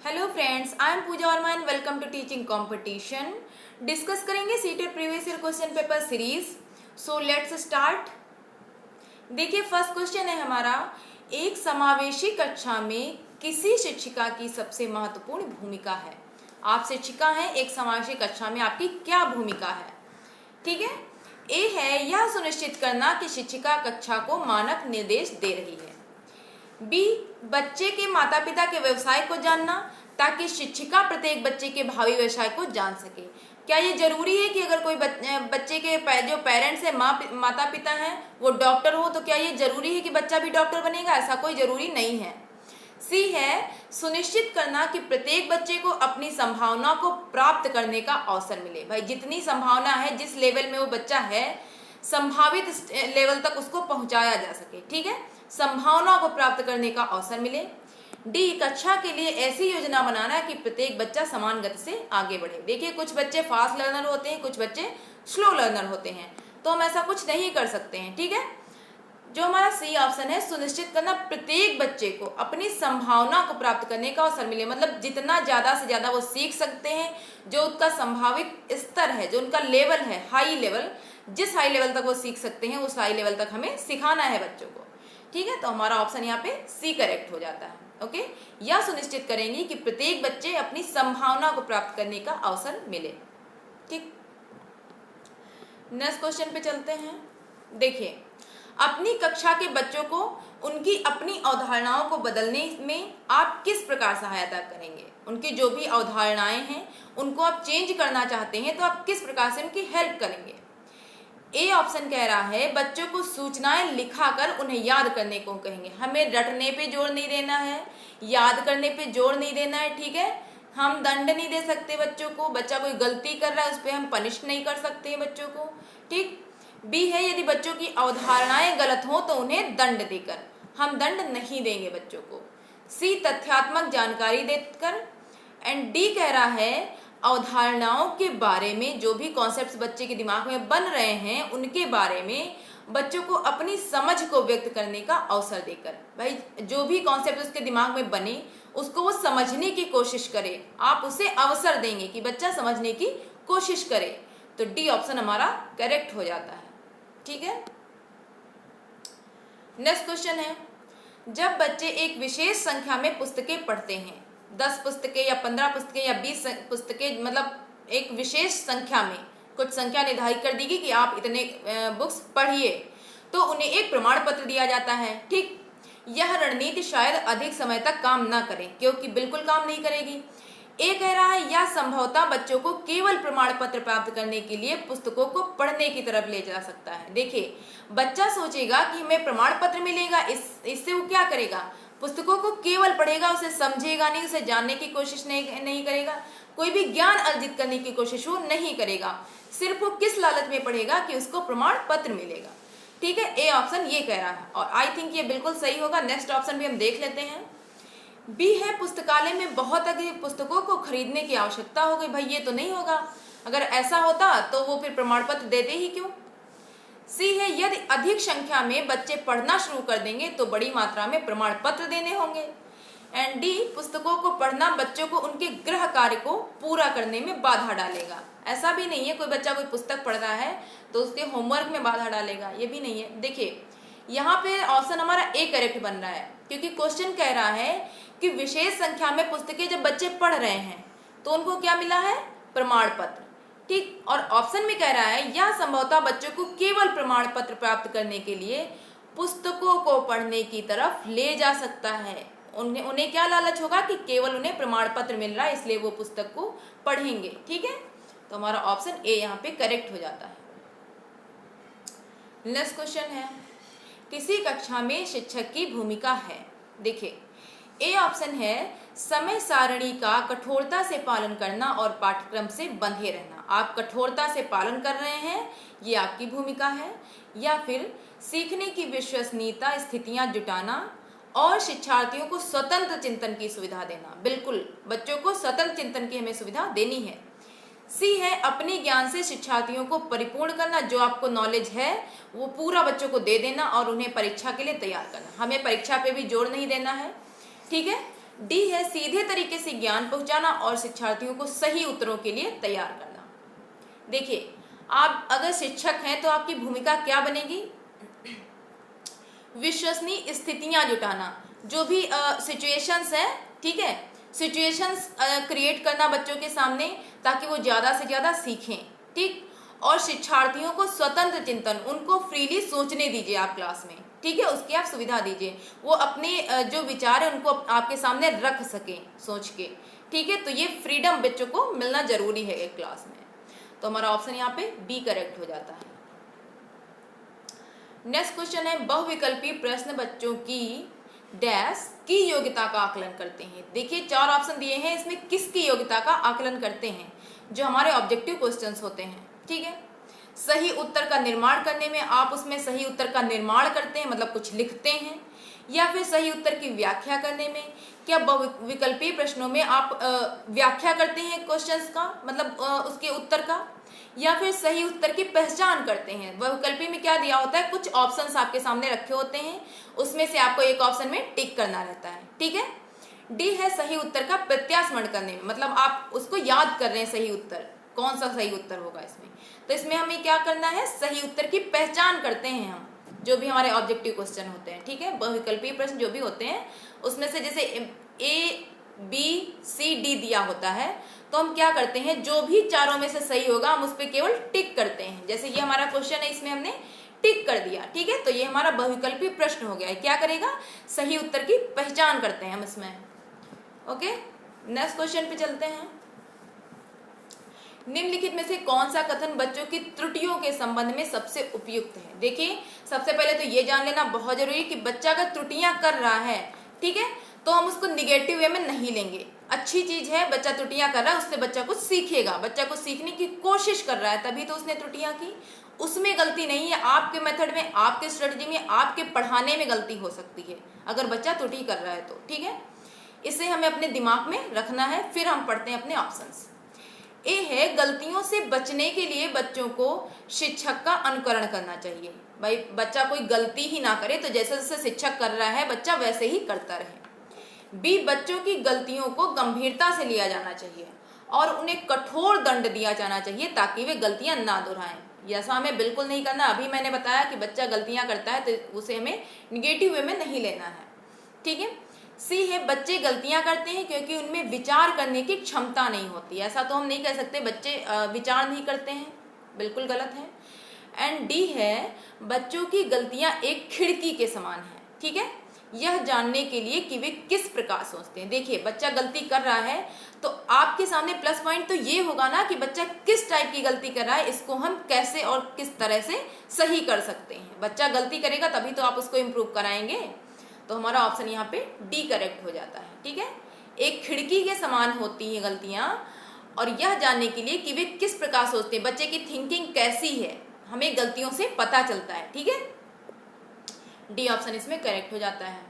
Hello friends, I am Pooja Verma and welcome to teaching competition. Discuss करेंगे CTET previous year question paper series. So let's start. देखिए, first question है हमारा, एक समावेशी कक्षा में किसी शिक्षिका की सबसे महत्वपूर्ण भूमिका है। आप शिक्षिका हैं, एक समावेशी कक्षा में आपकी क्या भूमिका है? ठीक है। ए है यह सुनिश्चित करना कि शिक्षिका कक्षा को मानक निर्देश दे रही है। बी, बच्चे के माता पिता के व्यवसाय को जानना ताकि शिक्षिका प्रत्येक बच्चे के भावी व्यवसाय को जान सके। क्या ये जरूरी है कि अगर कोई बच्चे के जो पेरेंट्स है, माता पिता हैं, वो डॉक्टर हो, तो क्या ये जरूरी है कि बच्चा भी डॉक्टर बनेगा? ऐसा कोई जरूरी नहीं है। सी है सुनिश्चित करना कि प्रत्येक बच्चे को अपनी संभावना को प्राप्त करने का अवसर मिले। भाई, जितनी संभावना है, जिस लेवल में वो बच्चा है, संभावित लेवल तक उसको पहुंचाया जा सके। ठीक है, संभावना को प्राप्त करने का अवसर मिले। डी, कक्षा के लिए ऐसी योजना बनाना कि प्रत्येक बच्चा समान गति से आगे बढ़े। देखिए, कुछ बच्चे फास्ट लर्नर होते हैं, कुछ बच्चे स्लो लर्नर होते हैं, तो हम ऐसा कुछ नहीं कर सकते हैं। ठीक है, जो हमारा सी ऑप्शन है, सुनिश्चित करना प्रत्येक बच्चे को अपनी संभावना को प्राप्त करने का अवसर मिले। मतलब जितना ज्यादा से ज्यादा वो सीख सकते हैं, जो उनका संभावित स्तर है, जो उनका लेवल है, हाई लेवल, जिस हाई लेवल तक वो सीख सकते हैं, उस हाई लेवल तक हमें सिखाना है बच्चों को। ठीक है, तो हमारा ऑप्शन यहाँ पे सी करेक्ट हो जाता है। ओके, यह सुनिश्चित करेंगे कि प्रत्येक बच्चे अपनी संभावना को प्राप्त करने का अवसर मिले। ठीक, नेक्स्ट क्वेश्चन पे चलते हैं। देखिए, अपनी कक्षा के बच्चों को उनकी अपनी अवधारणाओं को बदलने में आप किस प्रकार सहायता करेंगे? उनकी जो भी अवधारणाएं हैं, उनको आप चेंज करना चाहते हैं, तो आप किस प्रकार से उनकी हेल्प करेंगे? ए ऑप्शन कह रहा है बच्चों को सूचनाएं लिखाकर उन्हें याद करने को कहेंगे। हमें रटने पे जोर नहीं देना है, याद करने पे जोर नहीं देना है। ठीक है, हम दंड नहीं दे सकते बच्चों को। बच्चा कोई गलती कर रहा है, उस पर हम पनिश नहीं कर सकते हैं बच्चों को। ठीक, बी है यदि बच्चों की अवधारणाएं गलत हो तो उन्हें दंड देकर। हम दंड नहीं देंगे बच्चों को। सी, तथ्यात्मक जानकारी देकर। एंड डी कह रहा है अवधारणाओं के बारे में, जो भी कॉन्सेप्ट्स बच्चे के दिमाग में बन रहे हैं, उनके बारे में बच्चों को अपनी समझ को व्यक्त करने का अवसर देकर। भाई, जो भी कॉन्सेप्ट उसके दिमाग में बने, उसको वो समझने की कोशिश करे। आप उसे अवसर देंगे कि बच्चा समझने की कोशिश करे। तो डी ऑप्शन हमारा करेक्ट हो जाता है। ठीक है, नेक्स्ट क्वेश्चन है, जब बच्चे एक विशेष संख्या में पुस्तकें पढ़ते हैं, 10 पुस्तकें या 15 पुस्तकें या 20 पुस्तकें, मतलब एक विशेष संख्या में कुछ संख्या निर्धारित कर दी गई कि आप इतने बुक्स पढ़िए, तो उन्हें एक प्रमाण पत्र दिया जाता है। ठीक, यह रणनीति शायद अधिक समय तक काम ना करे, क्योंकि बिल्कुल काम नहीं करेगी। ए कह रहा है यह संभवतः बच्चों को केवल प्रमाण पत्र प्राप्त करने के लिए पुस्तकों को पढ़ने की तरफ ले जा सकता है। देखिए, बच्चा सोचेगा कि हमें प्रमाण पत्र मिलेगा, इससे वो क्या करेगा? पुस्तकों को केवल पढ़ेगा, उसे समझेगा नहीं, उसे जानने की कोशिश नहीं करेगा, कोई भी ज्ञान अर्जित करने की कोशिश वो नहीं करेगा। सिर्फ वो किस लालच में पढ़ेगा कि उसको प्रमाण पत्र मिलेगा। ठीक है, ए ऑप्शन ये कह रहा है और आई थिंक ये बिल्कुल सही होगा। नेक्स्ट ऑप्शन भी हम देख लेते हैं। बी है पुस्तकालय में बहुत अधिक पुस्तकों को खरीदने की आवश्यकता हो गई। भाई, ये तो नहीं होगा। अगर ऐसा होता तो वो फिर प्रमाण पत्र देते ही क्यों? सी है यदि अधिक संख्या में बच्चे पढ़ना शुरू कर देंगे तो बड़ी मात्रा में प्रमाण पत्र देने होंगे। एंड डी, पुस्तकों को पढ़ना बच्चों को उनके गृह कार्य को पूरा करने में बाधा डालेगा। ऐसा भी नहीं है कोई बच्चा कोई पुस्तक पढ़ रहा है तो उसके होमवर्क में बाधा डालेगा, ये भी नहीं है। देखिए, यहाँ पे ऑप्शन हमारा ए करेक्ट बन रहा है, क्योंकि क्वेश्चन कह रहा है कि विशेष संख्या में पुस्तकें जब बच्चे पढ़ रहे हैं तो उनको क्या मिला है? प्रमाण पत्र। ठीक, और ऑप्शन में कह रहा है यह संभवतः बच्चों को केवल प्रमाण पत्र प्राप्त करने के लिए पुस्तकों को पढ़ने की तरफ ले जा सकता है। उन्हें क्या लालच होगा कि केवल उन्हें प्रमाण पत्र मिल रहा है, इसलिए वो पुस्तक को पढ़ेंगे। ठीक है, तो हमारा ऑप्शन ए यहाँ पे करेक्ट हो जाता है। नेक्स्ट क्वेश्चन है, किसी कक्षा में शिक्षक की भूमिका है। देखिए, ए ऑप्शन है समय सारणी का कठोरता से पालन करना और पाठ्यक्रम से बंधे रहना। आप कठोरता से पालन कर रहे हैं, ये आपकी भूमिका है। या फिर सीखने की विश्वसनीयता स्थितियां जुटाना और शिक्षार्थियों को स्वतंत्र चिंतन की सुविधा देना। बिल्कुल, बच्चों को स्वतंत्र चिंतन की हमें सुविधा देनी है। सी है अपने ज्ञान से शिक्षार्थियों को परिपूर्ण करना। जो आपको नॉलेज है वो पूरा बच्चों को दे देना और उन्हें परीक्षा के लिए तैयार करना। हमें परीक्षा पे भी जोर नहीं देना है। ठीक है, डी है सीधे तरीके से ज्ञान पहुंचाना और शिक्षार्थियों को सही उत्तरों के लिए तैयार करना। देखिए, आप अगर शिक्षक हैं तो आपकी भूमिका क्या बनेगी? विश्वसनीय स्थितियां जुटाना, जो भी सिचुएशंस है, ठीक है, सिचुएशंस क्रिएट करना बच्चों के सामने ताकि वो ज़्यादा से ज़्यादा सीखें, ठीक। और शिक्षार्थियों को स्वतंत्र चिंतन, उनको फ्रीली सोचने दीजिए आप क्लास में, ठीक है, उसकी आप सुविधा दीजिए, वो अपने जो विचार है उनको आपके सामने रख सकें सोच के, ठीक है। तो ये फ्रीडम बच्चों को मिलना जरूरी है एक क्लास में। तो हमारा ऑप्शन यहाँ पे बी करेक्ट हो जाता है। नेक्स्ट क्वेश्चन है, बहुविकल्पी प्रश्न बच्चों की डैश की योग्यता का आकलन करते हैं। देखिए, 4 ऑप्शन दिए हैं, इसमें किसकी योग्यता का आकलन करते हैं? जो हमारे ऑब्जेक्टिव क्वेश्चंस होते हैं, ठीक है। सही उत्तर का निर्माण करने में आप उसमें सही उत्तर का निर्माण करते हैं, मतलब कुछ लिखते हैं, या फिर सही उत्तर की व्याख्या करने में, क्या बहुविकल्पीय प्रश्नों में आप व्याख्या करते हैं क्वेश्चंस का, मतलब उसके उत्तर का, या फिर सही उत्तर की पहचान करते हैं? बहुविकल्पी में क्या दिया होता है, कुछ ऑप्शंस आपके सामने रखे होते हैं, उसमें से आपको एक ऑप्शन में टिक करना रहता है, ठीक है। डी है सही उत्तर का प्रत्यास्मरण करने में, मतलब आप उसको याद कर रहे हैं सही उत्तर, कौन सा सही उत्तर होगा इसमें। तो इसमें हमें क्या करना है, सही उत्तर की पहचान करते हैं हम, जो भी हमारे ऑब्जेक्टिव क्वेश्चन होते हैं, ठीक है। बहुविकल्पीय प्रश्न जो भी होते हैं उसमें से जैसे ए बी सी डी दिया होता है, तो हम क्या करते हैं, जो भी चारों में से सही होगा हम उस पर केवल टिक करते हैं। जैसे ये हमारा क्वेश्चन है, इसमें हमने टिक कर दिया, ठीक है। तो ये हमारा बहुविकल्पीय प्रश्न हो गया है। क्या करेगा, सही उत्तर की पहचान करते हैं हम इसमें। ओके, नेक्स्ट क्वेश्चन पे चलते हैं। निम्नलिखित में से कौन सा कथन बच्चों की त्रुटियों के संबंध में सबसे उपयुक्त है? देखिए, सबसे पहले तो ये जान लेना बहुत जरूरी है कि बच्चा अगर त्रुटियां कर रहा है, ठीक है, तो हम उसको निगेटिव वे में नहीं लेंगे। अच्छी चीज है, बच्चा त्रुटियां कर रहा है, उससे बच्चा कुछ सीखेगा, बच्चा कुछ सीखने की कोशिश कर रहा है, तभी तो उसने त्रुटियां की। उसमें गलती नहीं है, आपके मेथड में, आपके स्ट्रेटजी में, आपके पढ़ाने में गलती हो सकती है अगर बच्चा त्रुटि कर रहा है तो, ठीक है। इसे हमें अपने दिमाग में रखना है। फिर हम पढ़ते हैं अपने ऑप्शंस। ए है, गलतियों से बचने के लिए बच्चों को शिक्षक का अनुकरण करना चाहिए। भाई, बच्चा कोई गलती ही ना करे, तो जैसे जैसे शिक्षक कर रहा है बच्चा वैसे ही करता रहे। बी, बच्चों की गलतियों को गंभीरता से लिया जाना चाहिए और उन्हें कठोर दंड दिया जाना चाहिए ताकि वे गलतियां ना दोहराएं। ऐसा हमें बिल्कुल नहीं करना। अभी मैंने बताया कि बच्चा गलतियां करता है तो उसे हमें निगेटिव वे में नहीं लेना है, ठीक है। सी है, बच्चे गलतियां करते हैं क्योंकि उनमें विचार करने की क्षमता नहीं होती। ऐसा तो हम नहीं कह सकते बच्चे विचार नहीं करते हैं, बिल्कुल गलत है। एंड डी है, बच्चों की गलतियां एक खिड़की के समान है, ठीक है, यह जानने के लिए कि वे किस प्रकार सोचते हैं। देखिए, बच्चा गलती कर रहा है तो आपके सामने प्लस पॉइंट तो ये होगा ना कि बच्चा किस टाइप की गलती कर रहा है, इसको हम कैसे और किस तरह से सही कर सकते हैं। बच्चा गलती करेगा तभी तो आप उसको इम्प्रूव कराएंगे। तो हमारा ऑप्शन यहाँ पे डी करेक्ट हो जाता है, ठीक है। एक खिड़की के समान होती हैं गलतियां, और यह जानने के लिए कि वे किस प्रकार सोचते हैं, बच्चे की थिंकिंग कैसी है, हमें गलतियों से पता चलता है, ठीक है। डी ऑप्शन इसमें करेक्ट हो जाता है।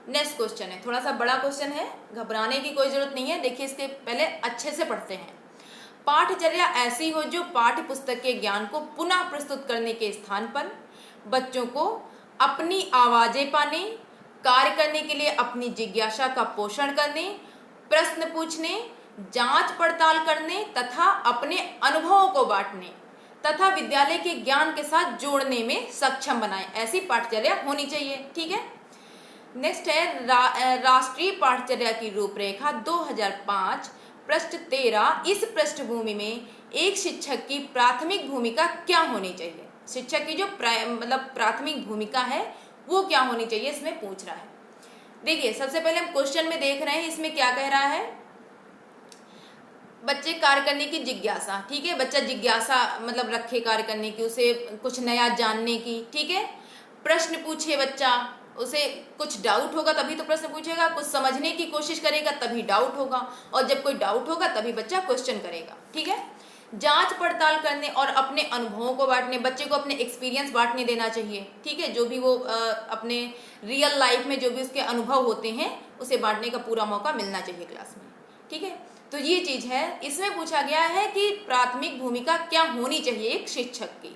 नेक्स्ट क्वेश्चन है, थोड़ा सा बड़ा क्वेश्चन है, घबराने की कोई जरूरत नहीं है। देखिए, इसके पहले अच्छे से पढ़ते हैं। पाठचर्या ऐसी हो जो पाठ्य पुस्तक के ज्ञान को पुनः प्रस्तुत करने के स्थान पर बच्चों को अपनी आवाजें पाने, कार्य करने के लिए अपनी जिज्ञासा का पोषण करने, प्रश्न पूछने, जांच पड़ताल करने तथा अपने अनुभवों को बांटने तथा विद्यालय के ज्ञान के साथ जोड़ने में सक्षम बनाए, ऐसी पाठचर्या होनी चाहिए, ठीक है। नेक्स्ट है राष्ट्रीय पाठचर्या की रूपरेखा 2005 पृष्ठ 13। इस पृष्ठभूमि में एक शिक्षक की प्राथमिक भूमिका क्या होनी चाहिए? शिक्षक की जो मतलब प्राथमिक भूमिका है वो क्या होनी चाहिए, इसमें पूछ रहा है। देखिए, सबसे पहले हम क्वेश्चन में देख रहे हैं, इसमें क्या कह रहा है, बच्चे कार्य करने की जिज्ञासा, ठीक है, बच्चा जिज्ञासा मतलब रखे कार्य करने की, उसे कुछ नया जानने की, ठीक है। प्रश्न पूछे बच्चा, उसे कुछ डाउट होगा तभी तो प्रश्न पूछेगा, कुछ समझने की कोशिश करेगा तभी डाउट होगा, और जब कोई डाउट होगा तभी बच्चा क्वेश्चन करेगा, ठीक है। जांच पड़ताल करने और अपने अनुभवों को बांटने, बच्चे को अपने एक्सपीरियंस बांटने देना चाहिए, ठीक है, जो भी वो अपने रियल लाइफ में जो भी उसके अनुभव होते हैं उसे बांटने का पूरा मौका मिलना चाहिए क्लास में, ठीक है। तो ये चीज है, इसमें पूछा गया है कि प्राथमिक भूमिका क्या होनी चाहिए एक शिक्षक की।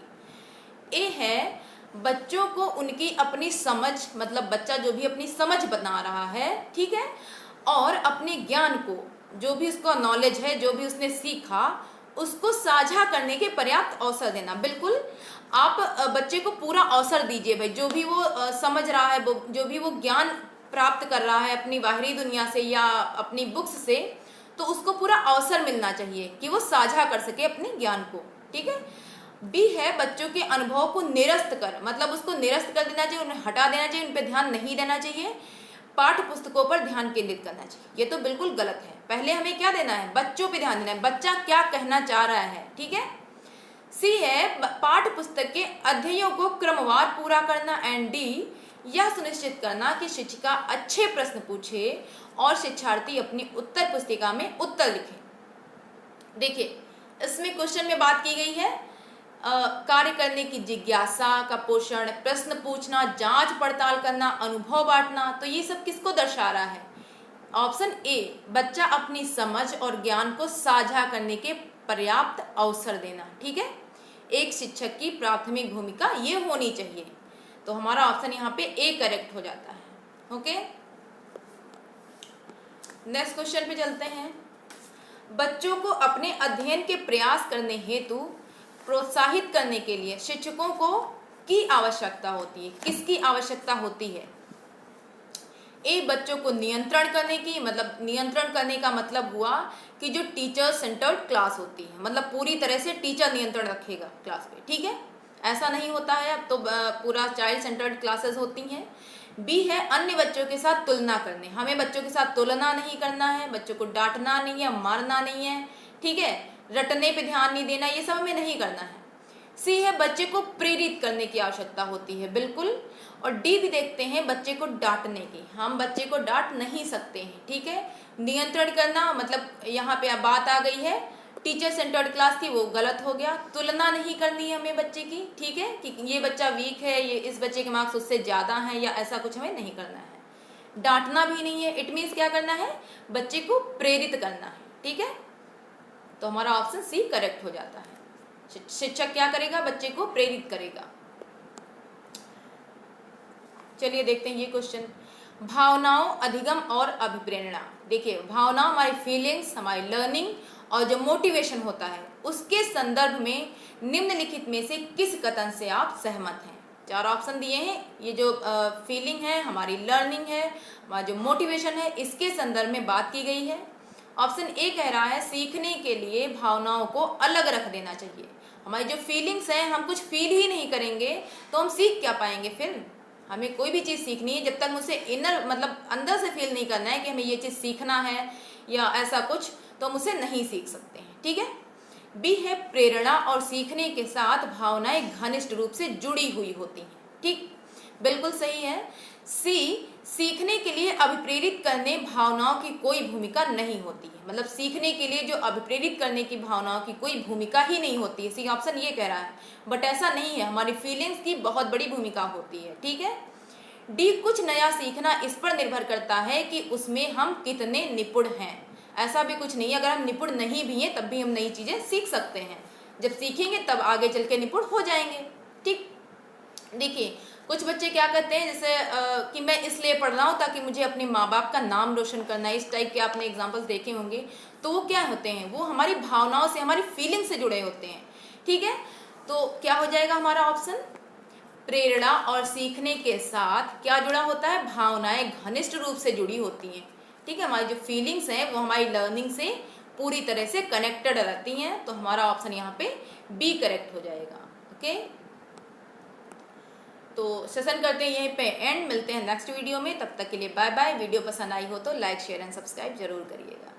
ए है, बच्चों को उनकी अपनी समझ, मतलब बच्चा जो भी अपनी समझ बना रहा है, ठीक है, और अपने ज्ञान को, जो भी उसका नॉलेज है, जो भी उसने सीखा, उसको साझा करने के पर्याप्त अवसर देना। बिल्कुल आप बच्चे को पूरा अवसर दीजिए भाई, जो भी वो समझ रहा है, जो भी वो ज्ञान प्राप्त कर रहा है अपनी बाहरी दुनिया से या अपनी बुक्स से, तो उसको पूरा अवसर मिलना चाहिए कि वो साझा कर सके अपने ज्ञान को, ठीक है। बी है बच्चों के अनुभव को निरस्त कर, मतलब उसको निरस्त कर देना चाहिए, उन्हें हटा देना चाहिए, उन पर ध्यान नहीं देना चाहिए, पाठ्य पुस्तकों पर ध्यान केंद्रित करना चाहिए। ये तो बिल्कुल गलत है। पहले हमें क्या देना है, बच्चों पे ध्यान देना है, बच्चा क्या कहना चाह रहा है, ठीक है। सी है पाठ्य पुस्तक के अध्यायों को क्रमवार पूरा करना। एंड डी यह सुनिश्चित करना कि शिक्षिका अच्छे प्रश्न पूछे और शिक्षार्थी अपनी उत्तर पुस्तिका में उत्तर लिखे। देखिए इसमें क्वेश्चन में बात की गई है कार्य करने की जिज्ञासा का पोषण, प्रश्न पूछना, जांच पड़ताल करना, अनुभव बांटना। तो ये सब किसको दर्शा रहा है? ऑप्शन ए, बच्चा अपनी समझ और ज्ञान को साझा करने के पर्याप्त अवसर देना, ठीक है। एक शिक्षक की प्राथमिक भूमिका ये होनी चाहिए। तो हमारा ऑप्शन यहाँ पे ए करेक्ट हो जाता है। ओके, नेक्स्ट क्वेश्चन पे चलते हैं। बच्चों को अपने अध्ययन के प्रयास करने हेतु प्रोत्साहित करने के लिए शिक्षकों को की आवश्यकता होती है। किसकी आवश्यकता होती है? ए, बच्चों को नियंत्रण करने की, मतलब नियंत्रण करने का मतलब हुआ कि जो टीचर सेंटर्ड क्लास होती है, मतलब पूरी तरह से टीचर नियंत्रण रखेगा क्लास पे, ठीक है। ऐसा नहीं होता है, अब तो पूरा चाइल्ड सेंटर्ड क्लासेस होती हैं। बी है अन्य बच्चों के साथ तुलना करने, हमें बच्चों के साथ तुलना नहीं करना है, बच्चों को डांटना नहीं है, मारना नहीं है, ठीक है, रटने पे ध्यान नहीं देना, ये सब हमें नहीं करना है। सी है बच्चे को प्रेरित करने की आवश्यकता होती है, बिल्कुल। और डी भी देखते हैं, बच्चे को डांटने की, हम बच्चे को डांट नहीं सकते हैं, ठीक है। नियंत्रण करना, मतलब यहाँ पे अब बात आ गई है टीचर सेंटर्ड क्लास की, वो गलत हो गया। तुलना नहीं करनी है हमें बच्चे की, ठीक है, कि ये बच्चा वीक है, ये इस बच्चे के मार्क्स उससे ज़्यादा हैं, या ऐसा कुछ हमें नहीं करना है। डांटना भी नहीं है, इट मीन्स क्या करना है, बच्चे को प्रेरित करना है, ठीक है। तो हमारा ऑप्शन सी करेक्ट हो जाता है। शिक्षक क्या करेगा, बच्चे को प्रेरित करेगा। चलिए देखते हैं ये क्वेश्चन, भावनाओं, अधिगम और अभिप्रेरणा। देखिए भावनाओं हमारी फीलिंग्स, हमारी लर्निंग, और जो मोटिवेशन होता है उसके संदर्भ में निम्नलिखित में से किस कथन से आप सहमत हैं? चार ऑप्शन दिए हैं। ये जो फीलिंग है, हमारी लर्निंग है, हमारा जो मोटिवेशन है, इसके संदर्भ में बात की गई है। ऑप्शन ए कह रहा है सीखने के लिए भावनाओं को अलग रख देना चाहिए। हमारी जो फीलिंग्स हैं, हम कुछ फील ही नहीं करेंगे तो हम सीख क्या पाएंगे? फिर हमें कोई भी चीज़ सीखनी है, जब तक मुझे इनर, मतलब अंदर से फील नहीं करना है कि हमें ये चीज़ सीखना है या ऐसा कुछ, तो हम उसे नहीं सीख सकते हैं, ठीक है। बी है प्रेरणा और सीखने के साथ भावनाएं घनिष्ठ रूप से जुड़ी हुई होती हैं, ठीक, बिल्कुल सही है। सी, सीखने के लिए अभिप्रेरित करने भावनाओं की कोई भूमिका नहीं होती है, मतलब सीखने के लिए जो अभिप्रेरित करने की भावनाओं की कोई भूमिका ही नहीं होती है। सी ऑप्शन ये कह रहा है, बट ऐसा नहीं है, हमारी फीलिंग्स की बहुत बड़ी भूमिका होती है, ठीक है। डी, कुछ नया सीखना इस पर निर्भर करता है कि उसमें हम कितने निपुण हैं। ऐसा भी कुछ नहीं है, अगर हम निपुण नहीं भी हैं तब भी हम नई चीज़ें सीख सकते हैं। जब सीखेंगे तब आगे चल के निपुण हो जाएंगे, ठीक। देखिए कुछ बच्चे क्या करते हैं, जैसे कि मैं इसलिए पढ़ रहा हूँ ताकि मुझे अपने माँ बाप का नाम रोशन करना है, इस टाइप के आपने एग्जाम्पल्स देखे होंगे। तो वो क्या होते हैं, वो हमारी भावनाओं से, हमारी फीलिंग से जुड़े होते हैं, ठीक है। तो क्या हो जाएगा हमारा ऑप्शन, प्रेरणा और सीखने के साथ क्या जुड़ा होता है, भावनाएं घनिष्ठ रूप से जुड़ी होती हैं, ठीक है। हमारी जो फीलिंग्स हैं वो हमारी लर्निंग से पूरी तरह से कनेक्टेड रहती हैं। तो हमारा ऑप्शन यहाँ पे बी करेक्ट हो जाएगा। ओके, तो सेशन करते हैं यहीं पे एंड, मिलते हैं नेक्स्ट वीडियो में, तब तक के लिए बाय बाय। वीडियो पसंद आई हो तो लाइक, शेयर एंड सब्सक्राइब जरूर करिएगा।